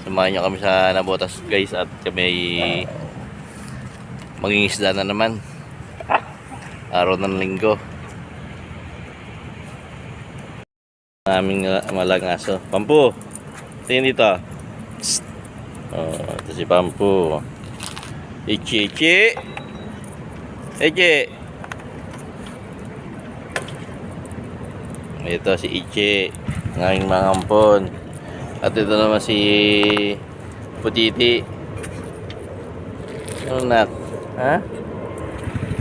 Samahan nyo kami sa Nabotas guys at kami mangingisda na naman. Araw ng linggo. Aming malang aso. Pampu! Tingin dito. Psst. Oh, ito si Pampu. Ichi, Ichi! Ichi! Ito si Ichi, ng aming mga ampon. At ito naman si Putiti. Ano nak? Ha?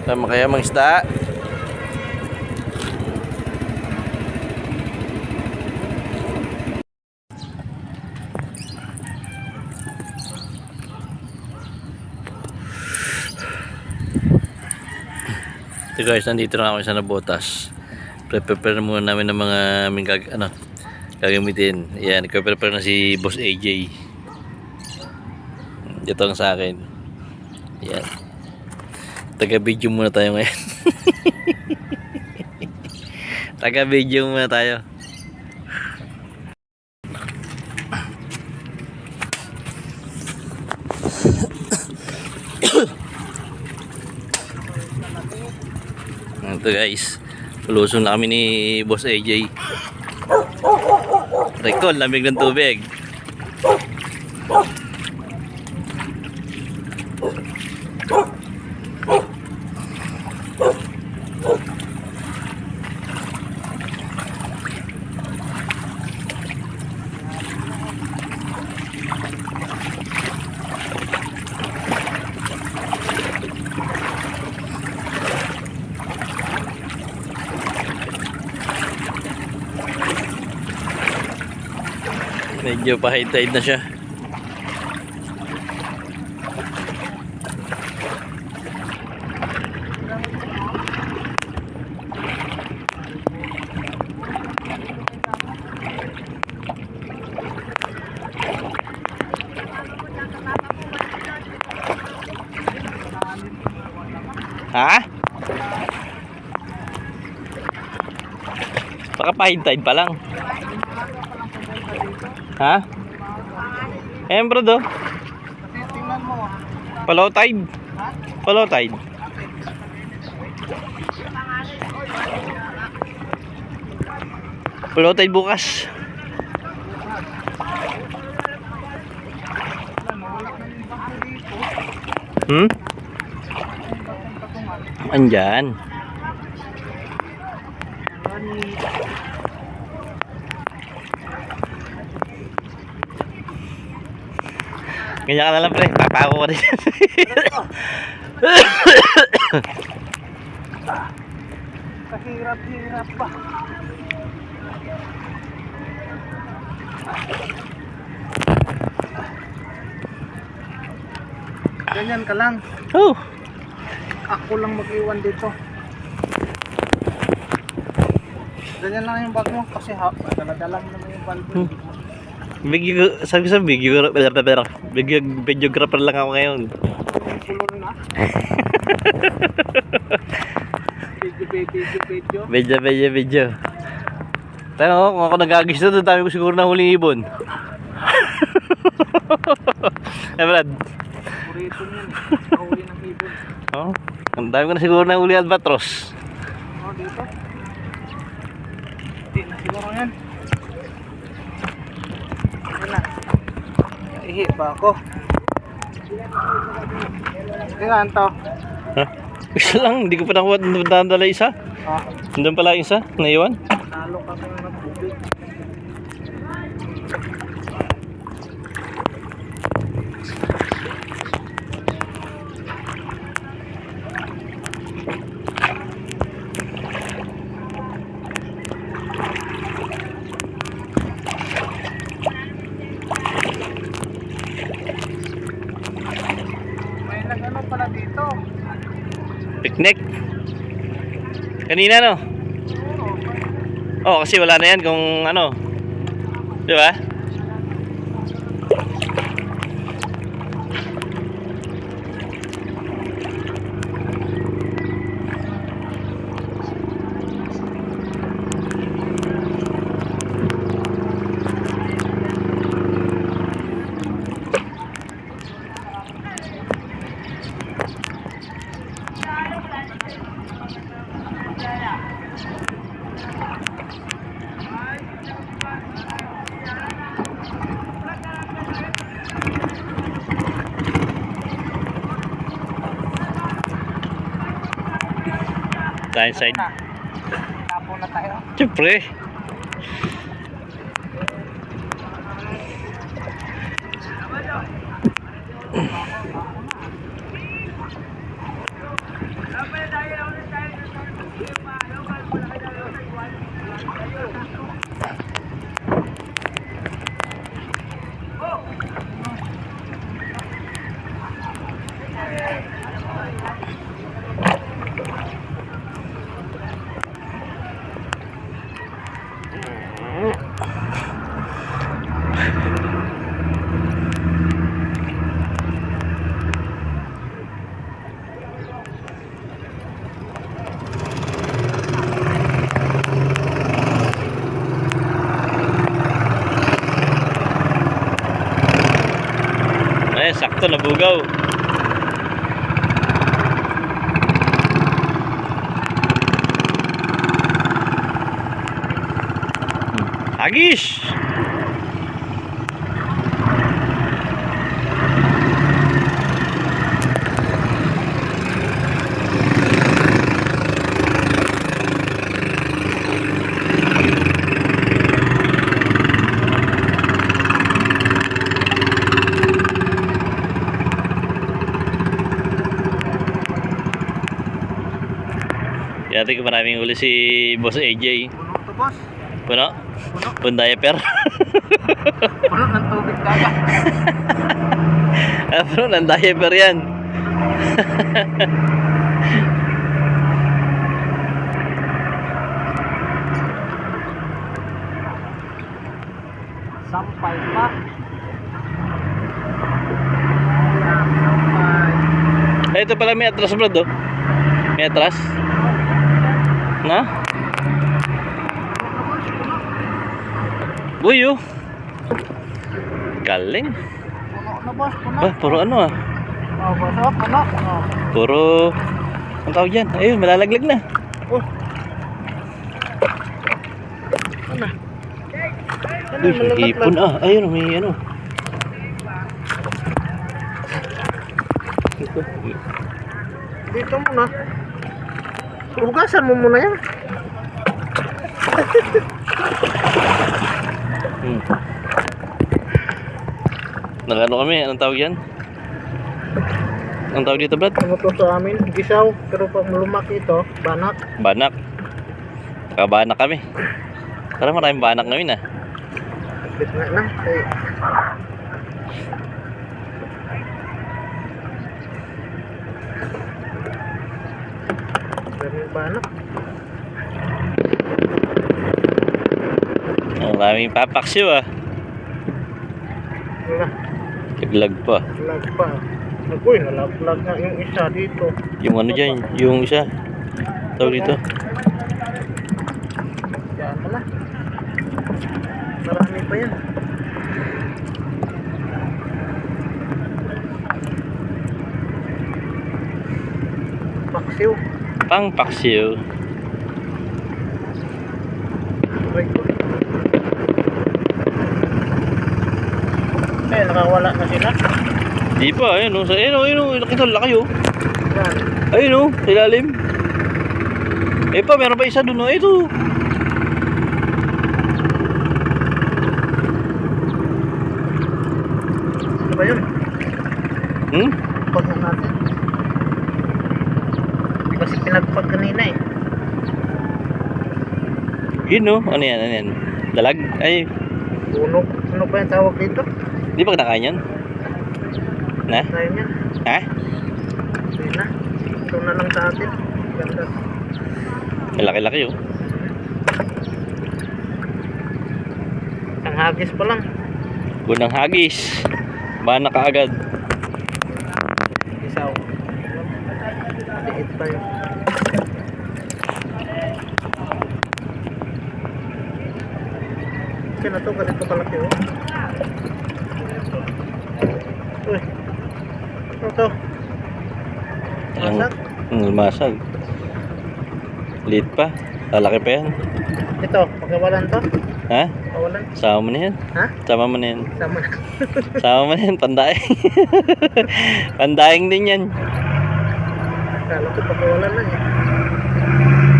Tama kaya mangisda? Ito guys, nandito na kami sa Nabotas. Prepare muna namin ng mga aming gagamitin. Yan, nagpe-prepare na si Boss AJ. Ito ang sa akin. Yan. Taga-video muna tayo ngayon. Taga-video muna tayo. Ito guys, lulusong na kami ni Boss AJ. Recall, lamig ng tubig. Medyo pa high tide na siya. Ha? Baka pa high tide pa lang. Ha? Ayan bro do. Palow tide. Palow tide. Palow tide bukas. Andyan. Ganyan ka na lang pre, papako ka rin. Kahirap-hirap pa. Ganyan ka lang. Oh. Ako lang mag-iwan dito. Ganyan lang yung bag mo kasi dala-dala mo naman yung balbo. Sabi ko sa videographer lang ako ngayon. Kulor na. Video. Tayo kung ako nag-agis na doon, dami ko siguro na huling ibon. Eh Brad? Purito niyan. Huli ng ibon. Oh, ang dami ko na siguro na huli albatros. Oh, dito. Hindi na siguro yan. Wala. Ihi pa ako. Tingnan to. Ha? Isa lang, hindi ko pa nakuha. Nadala isa. Ah, Nandun pala isa, naiwan. nalo kami ng tubig. May nag-ano pala dito. Picnic. Kanina no? Oh, kasi wala na yan kung ano. Di ba? Tayo side. Tapo na tayo. Siyempre. Ay, sakto nabugaw. Hagis. Dati ko maraming huli si Boss AJ. Puno to, boss. Puno? Puno diaper. Puno ng tubig dagat. Puno ng diaper yan. Sampay pa. Sampay. Ito pala may atras bro do. May atras. Na? Uy oh. Galing. Puno na, boss. Puno. Ah, puro ano ah. Oh, boss. Oh, puno. Oh. Puro ang tawag dyan. Ayun, malalaglag na. Oh. Ano? Ano, Uy, may hipon ah. Ayun, may ano. Dito muna. Hugasan mo muna yan. Nagano kami, anong tawag yan? Anong tawag dito, Brad? Ano to sa amin? Gisaw. Pero pag lumaki ito, banak. Banak. Nakabanak kami. Parang maraming banak ngayon ah. Bit nga na. Ay. Maraming banak. Maraming papaksiw ah. Wala. Kaglag pa. Lag pa. Uy, nalaglag nga yung isa dito. Yung ano dyan, yung isa. Tawag dito. Yan pala. Marami pa yan. Paksiw. Pang paksiw. Aray ko. Eh, nakawala na sila. Di pa, ayun o. Ayun o, nakita laki o. Yan. Ayun o, sa ilalim. Eh pa, meron pa isa dun o. Ito. Ano ba yun? Pag na natin. Kasi pinagpag kanina eh. Yun o. Ano yan, ano yan? Dalag? Ay, Unog. Ano ba yung tawag dito? di ba kinakain yan? Na? Ngayon yan. Ha? Sige na. Ito na lang sa atin. Ganda. Malaki-laki o. Ang hagis pa lang. Unang hagis. Banak ka agad. Isaw. Liit pa yun. Kaya na to, ganito kalaki oh. Uy. Ano to? Masag? Masag. Liit pa. Lalaki pa yan. Ito, pagkawalan to? Ha? Kawalan? Sama mo na yan. Ha? Sama mo na yan. Sama na. Sama mo na yan. Pandaing. Pandaing din yan. Kala ko pagkawalan na eh.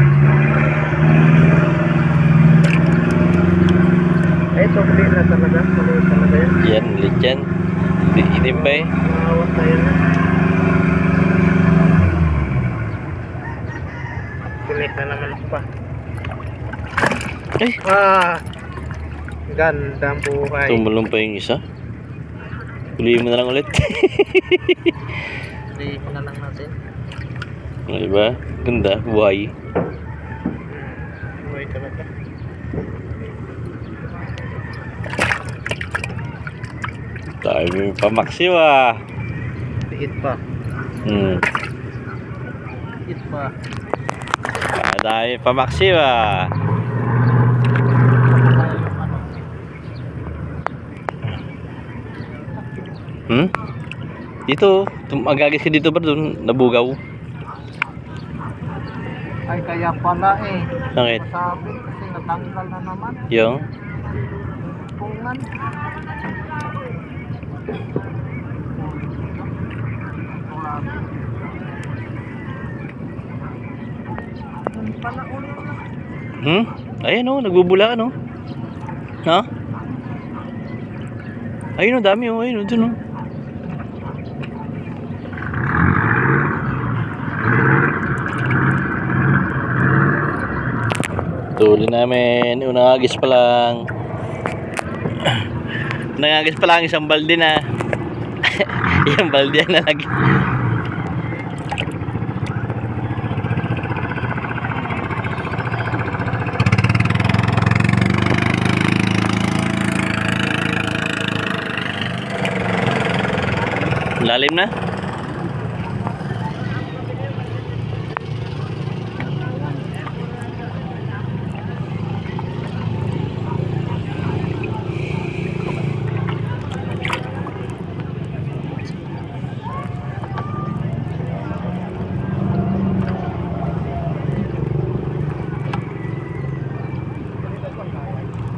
Ito, mali na talaga. Mali talaga yan. Yan, ulit yan. Hindi ba eh? Maawat tayo na. Kulit na naman pa. Ay! Gandang buhay. Tumulong pa yung isa. Huliin mo na lang ulit. Huliin na lang natin. Diba? Ganda, buhay. Buhay talaga. Tayo yung pamaksiw ah. Piit pa. Piit pa. Tayo yung pamaksiw ah. Dito, agagis ka dito ba doon? Nabugaw. Ay, kaya pala eh. Bakit? Masabi kasi natanggal na naman. Yung? Pungan. Pala ulit. Ayan o, nagbubula ano? Ha? Ayun o, dami o, ayun o, dun o. Tuli namin, unang agis pa lang. Unang agis pa lang, isang balde na. Yung balde na lagi. Lalim na.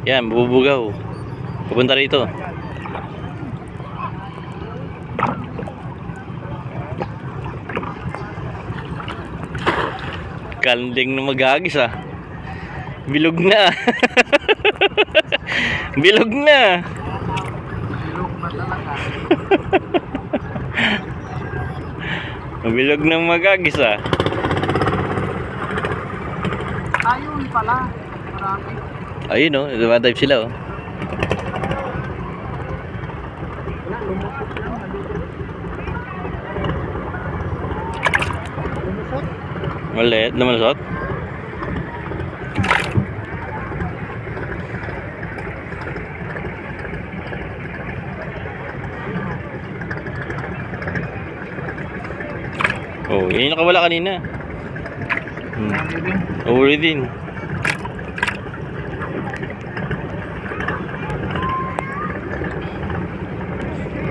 Yan, bubugaw. Pupunta rito. Kanding na magagis ah. Bilog na. Bilog na. Bilog pa talaga. Bilog na magagis ah. Ayun pala. Marami. Ayun oh, dumadive sila oh. Wala, lumusot lang. Lumusot. Maliit naman suot. Oh, yun yung nakawala kanina. Uli din.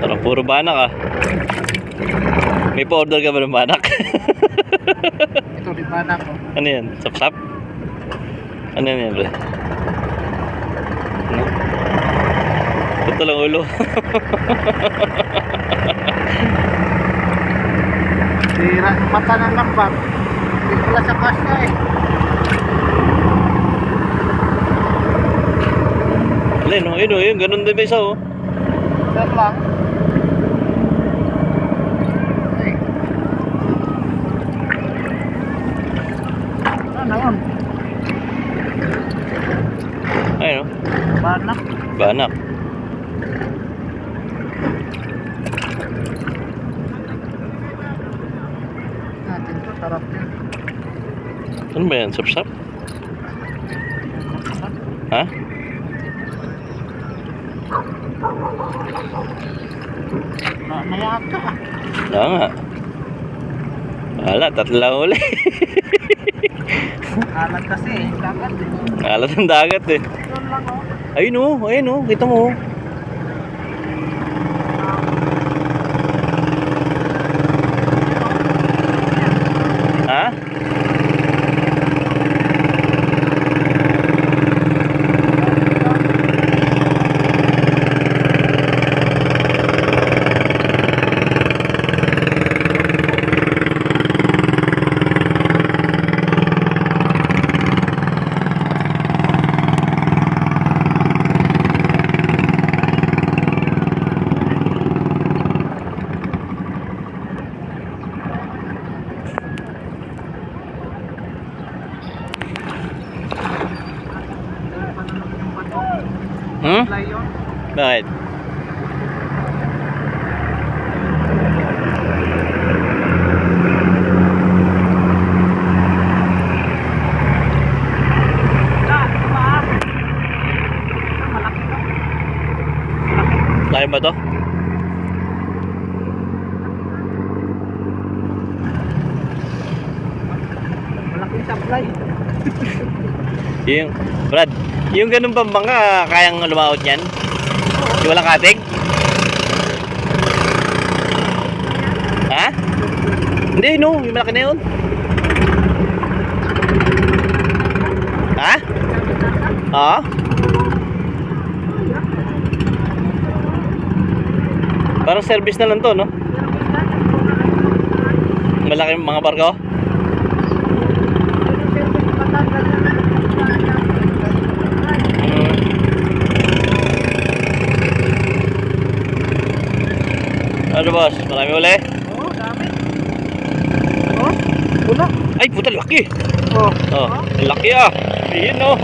Parang puro banak ah. May pa-order ka ba ng banak? Ito, di ba na ko? Ano yan? Sap-sap? Ano yan bro? Ano? Ito lang ulo. Sira yung mata ng lambat. Hindi pala sa kasya eh. Alin oh, yun oh, yun. Ganun din ba isa oh. Sir lang. Ay. Ano yun? Ayun oh. Banak. Banak. Natin to, sarap yun. Ano ba yan? Sap-sap? Ha? Nayaka ah. Oo nga. Wala, tatlo lang uli. Alat kasi eh. Dagat eh. Alat ng dagat eh. Yun lang oh. Ayun oh, kita mo oh. Ha? Laki ba to? Malaking supply. Yung, Brad, yung ganun bang bangka, kayang lumaot yan? Yung walang katig? Ha? Hindi, no. Yung malaki na yun. Ha? Oo? Parang service na lang to, no? Malaki mga barko. Ano boss? Marami uli? Oo, dami. Oh, puno. Ay, puta, laki. Oh. Oh, laki ah. Ayun, no.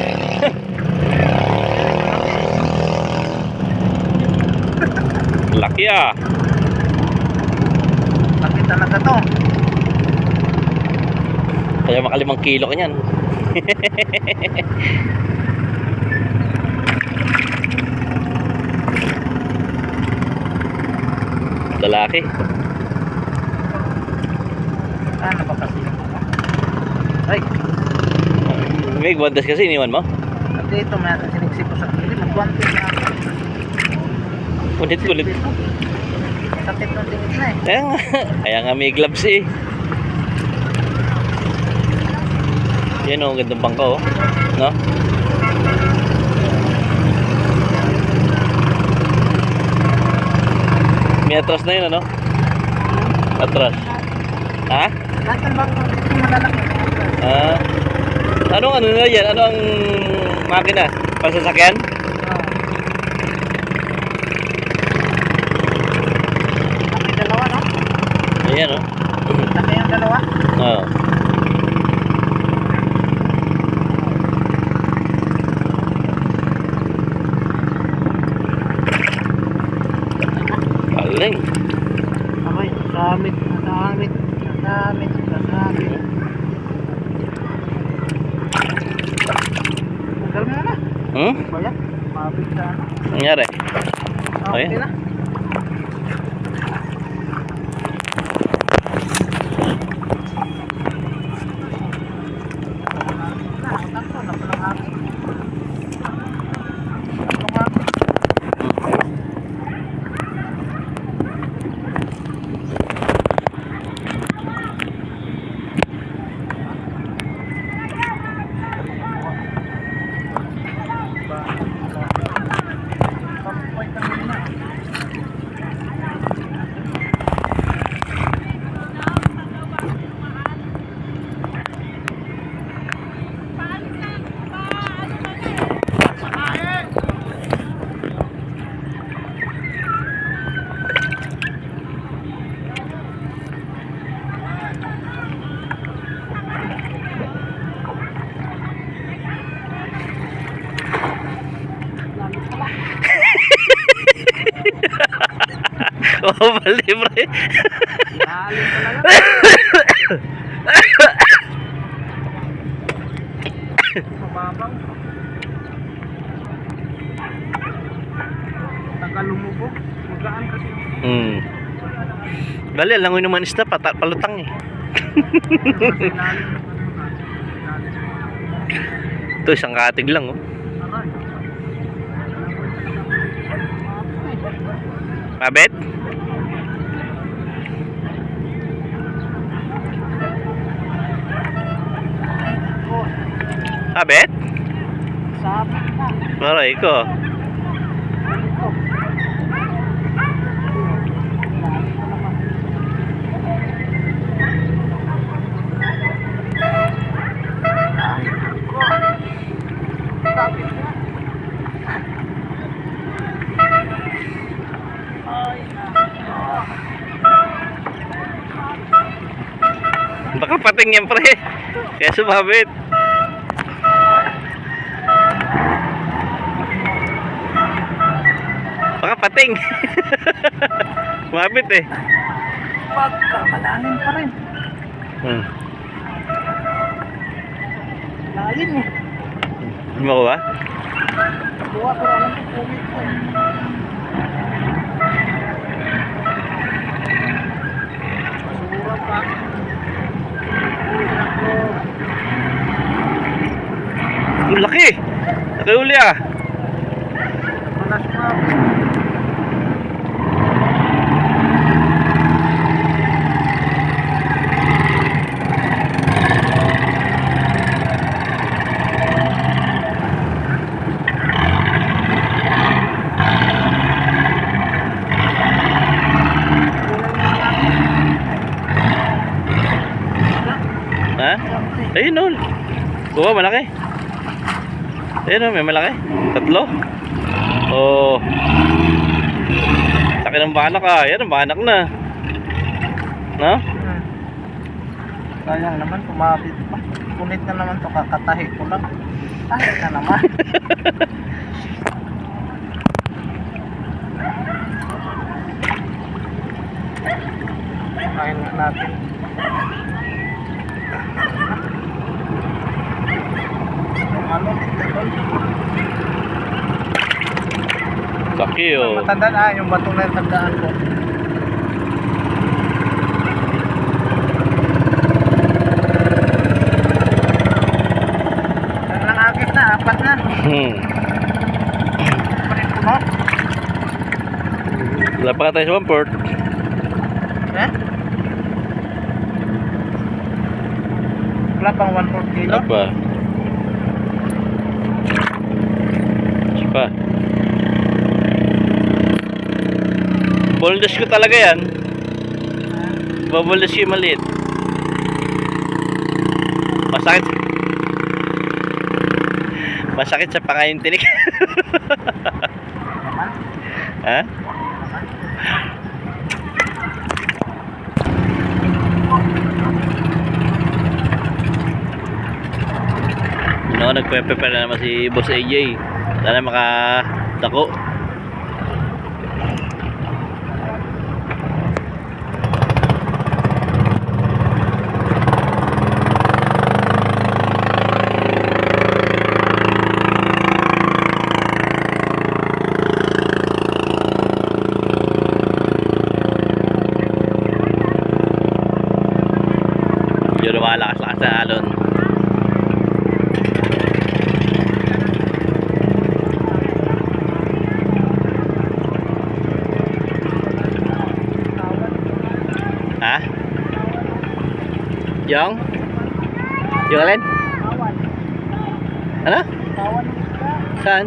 Laki ah. Laki talaga to. Kaya maka 5 kilo ka niyan. Lalaki. Ano ba kasi? Ay, May guwantes kasi iniwan mo. at dito may siniksik ko sa kili. Magwante na ako. Kulit. Sakit ng tingin na eh. Kaya nga may gloves eh. Yan o, gandang bangka oh. No? May atras na yun ano? Atras. Ha? Lahat ng bangko dito malalaki. Ah. Anong ano na yan? Ano ang makina? Pansasakyan? Laki dalawa, no? Ayan oh. Laki yung dalawa. Oo. Galing. Abay, nasamit. Tagal mo na. Hmm? Bayan, mabit sa ano. Nangyari? Okay Ayan. na. Oh, bali pre. Lalim talaga. Mababaw. Tagal lumubo. Magaan kasi. Bali, langoy naman isda, palutang eh. Ito, isang katig lang oh. Mabet? Mabet? Sabit na. Maray ko. Baka pating yan pre. Kaya sumabit. Baka pating. Sumabit eh. Malalim pa rin. Lalim eh. Hindi mo ba? Buwa pero alam ko kumit ko. Ayun o. Oo, malaki. Ayun o, may malaki. 3. Oh. Laki ng banak ah. Yan, ang banak na. No? Sayang naman, kumapit pa. Punit na naman to, kakatahi ko lang. Ay na naman. Kain na natin. Ano? Laki o. Matandaan yung bato na yung tandaan ko. Yan lang agit na, 4 na. Parin ko no? Wala pa ka tayo sa 1 port. Eh? Wala pang 1/4 kilo? Wala pa. Isa pa. Boldes ko talaga yan. Baboldes ko yung maliit. Masakit. Masakit sa pangayin tinik. Naman? Ha? No, nagpe-prepare na naman si Boss AJ. Sana makadako. Medyo lumalakas-lakas na alon. Ha? Yung? Yung alin? Ano? Saan?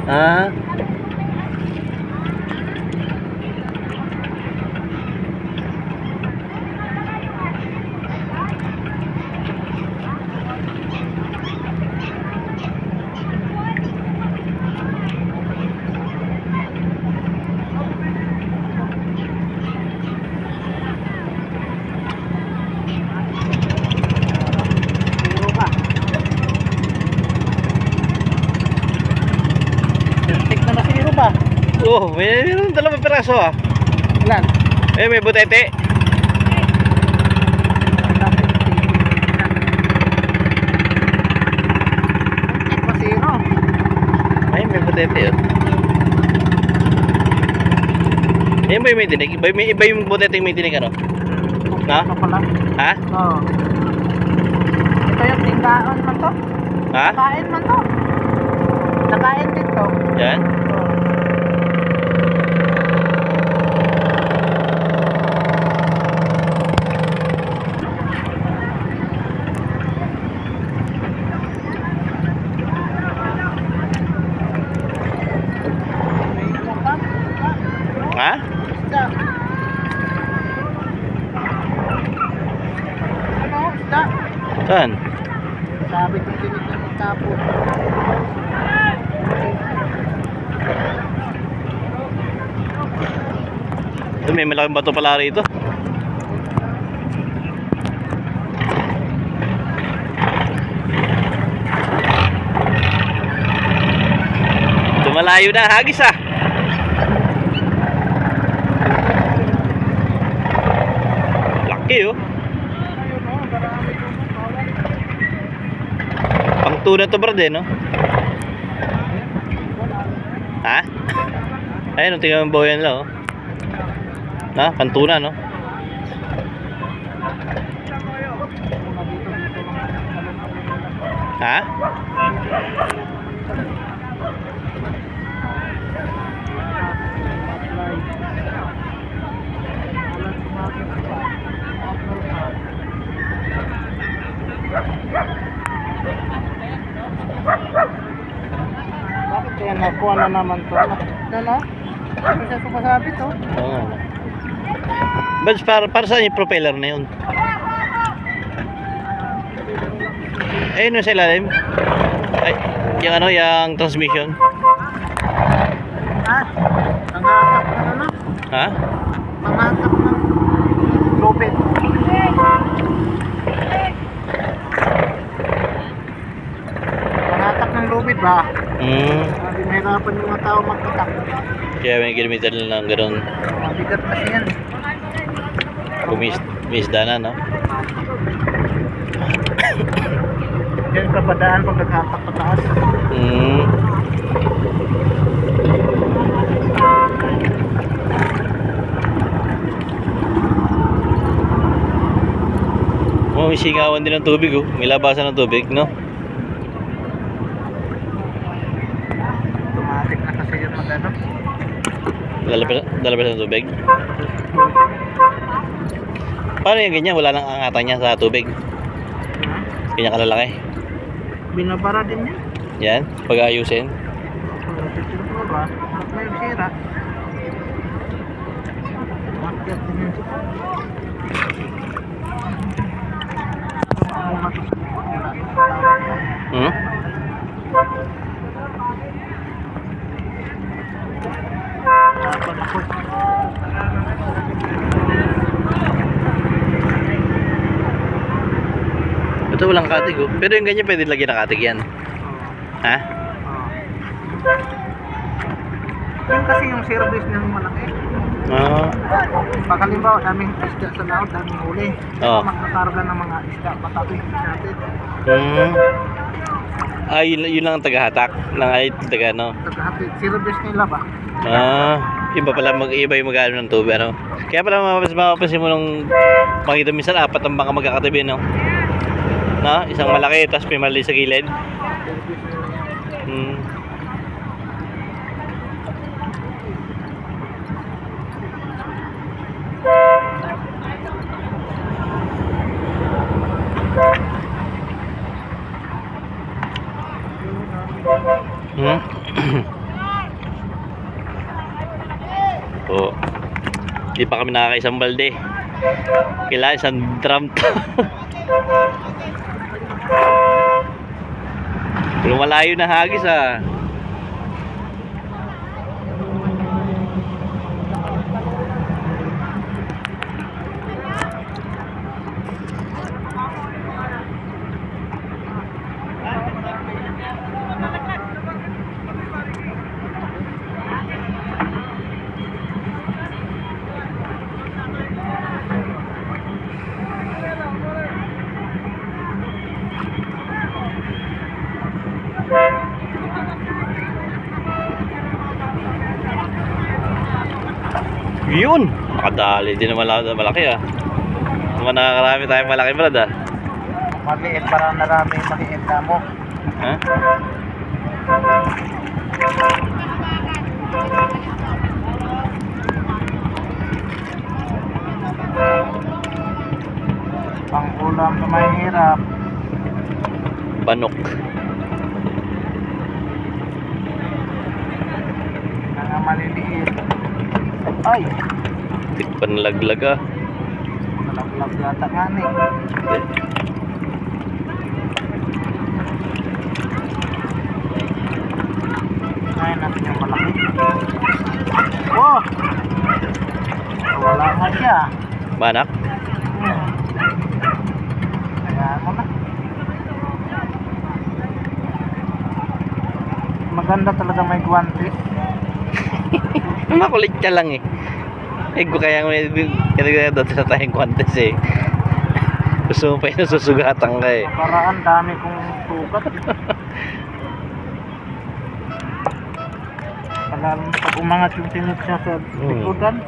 Ah. Zero ka. Tik na zero ba? Oh, mayroon 2 piraso ah. Ilan? Eh, may butete. Tik pa zero. Ay, may butete oh. Yan ba yung may tinig? Iba yung butete yung may tinig ano? Na? Ano pala? Ha? Oo. Ito yung tindahan man to. Ha? Nakain man to. Nakain din to. Yan? Ha? Isda. Ano? Isda. Saan? Sabi kong tinig na magkapon. Ay, may malaking bato pala rito. Tumalayo na hagis ah. Laki oh. Pang tuna to brad eh no? Ha? Ayun, tingnan mo boyan lang oh. Na, pantuna no? Ha? Bakit kaya nakuha na naman to? Ano? Ano siya sumasabi to? Oo nga. Bads, para saan yung propeller na yun? Ayun sa ilalim. Ay, yung ano, yung transmission. Ah, pangatak ng ano? Ha? Pangatak ng lupit. Pangatak ng lupit ba? Nahirapan yung mga tao magpatak. Kaya may kilometer lang gano'n. Mabigat kasi yan. Kumisda na, no? Yan kapadaan pag naghatak pataas. Oh, may singawan din ng tubig, oh. May labasan ng tubig, no? Automatic na kasi yun magano. Lalabas ng tubig. Paano yung ganyan? Wala nang angatan niya sa tubig. Ganyan kalalaki. Binabara din yan. Yan, pag-ayusin. Pag-ayusin ba? Ba't may sira? Makyat din yun. Hmm? Ito walang katig, oh. Pero yung ganyan pwede lagyan ng katig yan. Ha? Yan kasi yung service ng malaki. Pag halimbawa daming isda sa laot, daming huli. Magkakarga ng mga isda, patabi natin. Yun lang ang tagahatak ng taga ano. Tagahatid, service nila ba? Iba pala iba yung mag-ano ng tubig, ano. Kaya pala mapapansin mo nung makita minsan apat ang bangka magkakatabi, no? No? Isang malaki, tapos may mali sa gilid. Oh. Hindi pa kami nakakaisang balde. Kailangan isang drum to. Pero malayo na hagis, ah. Yun! Makadali din naman malaki, ah. Naman nakakarami tayong malaki, brad, ah. Maliit para narami maliit na mo. Ha? Pang ulam na mahirap. Banok. Mga maliliit. Ay! Tikpan laglag, ah. Nalaglag yata nga ni. Ngayon natin yung malaki. Oh! Wala nga siya. Banak? Kaya mo na. Maganda talaga may guwantes. Makulit ka lang, eh. Ko kaya may dati sa tayong contest, eh. Gusto mo pa yun, susugatan ka, eh. Paraan dami kong sugat. Pag umangat yung tinit siya sa likodan,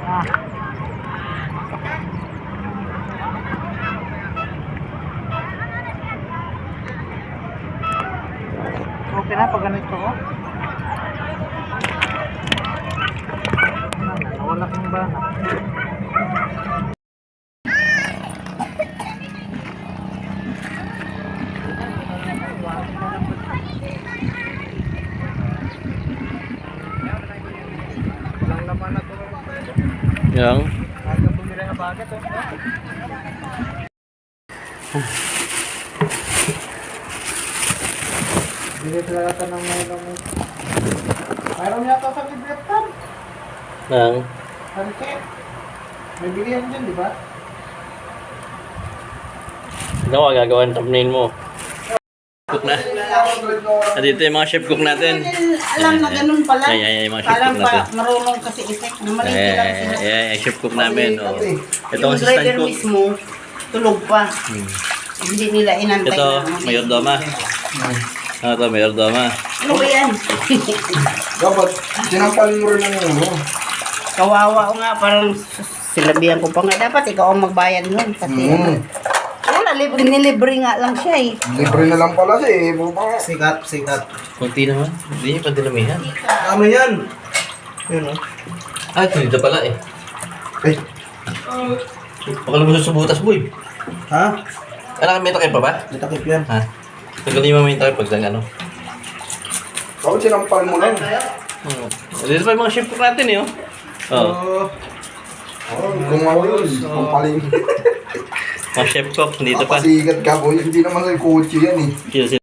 okay na pag ganito, oh. Nawala kong bana. Walang laman na ito. Yang? Hanggang bumira na bagat, oh. Hindi talaga ng ulam. Mayroon yata sa Libertad. Nang, Hanke. May bilihan dyan, di ba? ano ka gagawin thumbnail mo? Cook na. Dito yung mga chef cook natin. Alam na ganun pala. Ay, mga chef Alam cook natin. pa, marunong kasi effect. Namalito lang sila. Ay, chef cook namin. Oh. Ito ang Yung assistant driver cook. mismo, tulog pa. Hindi nila inantay Ito, na. mayordoma. Ano ito, mayordoma. Ano ba yan? Dapat, sinampalin mo rin ang ano. Kawawa ko nga, parang silabihan ko pa nga. Dapat ikaw ang magbayad nun. Kasi wala, nilibre nga lang siya eh. Libre na lang pala siya eh. Sikat, sikat. Kunti naman. Hindi niyo pa dilamihan. Tama yan. Yun o. Ah, ito dito pala eh. Ay. Baka lumusot sa butas, boy. Ha? Anak, may takip pa ba? Natakip yan. Ha? Tagalin mo yung takip pag ano. Bakit sinampalin mo lang? Dito pa yung mga chef cook natin eh. Oh. Kumawin. Kumpalin. Mga chef cook, dito pa. Papasikat ka boy. Hindi naman sa kotse yan eh. Sino